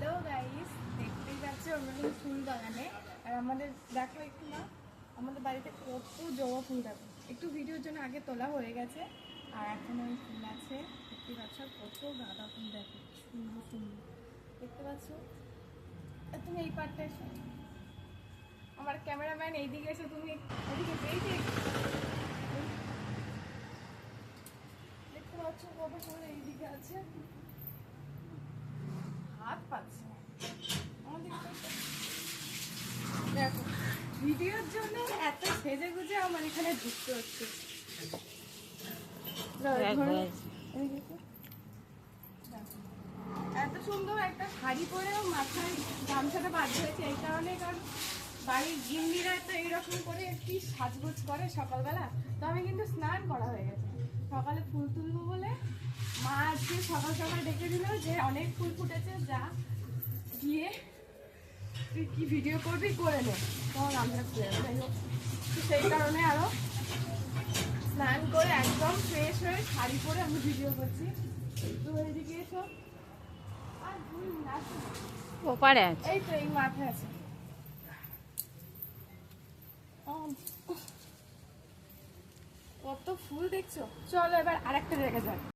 Hello guys, দেখতেই পাচ্ছ আমরা কিন্তু ফুল বাগানে। আর আমাদের দেখো একটু না, আমাদের বাড়িতে কত জবা ফুল দেখো, একটু ভিডিওর জন্য আগে তোলা হয়ে গেছে। আর এখন ওই ফুল আছে, দেখতেই পাচ্ছ। আর কত গাঁদা ফুল দেখো, সুন্দর সুন্দর দেখতে পাচ্ছ। আর তুমি এই পার্টটা এসো, আমার ক্যামেরাম্যান এইদিকে এসো, তুমি এদিকে দেখতে পাচ্ছ কত ফুল এইদিকে আছে, হাত পাচ্ছে না। দেখো ভিডিওর জন্য এত সেজে গুজে আমার এখানে ঢুকতে হচ্ছে। এত সুন্দর একটা শাড়ি পরেও মাথায় গামছাটা বাঁধতে হয়েছে এই কারণে, কারণ বাড়ির গিন্নিরা তো এইরকম করে কি সাজগোজ করে সকালবেলা। তো আমি কিন্তু স্নান করা হয়ে গেছে, সকালে ফুল তুলবো বলে মা আজকে সকাল সকাল ডেকে দিল যে অনেক ফুল ফুটেছে, যা গিয়ে তুই কি ভিডিও করবি করে নে, তখন আমরা যাই হোক। তো সেই কারণে আরো স্নান করে একদম ফ্রেশ হয়ে শাড়ি পরে আমি ভিডিও করছি। তো এদিকে এসো, আর ওপারে আছে, এই তো এই মাথায় আছে। কত ফুল দেখছো, চলো এবার আরেকটা জায়গায় যাই।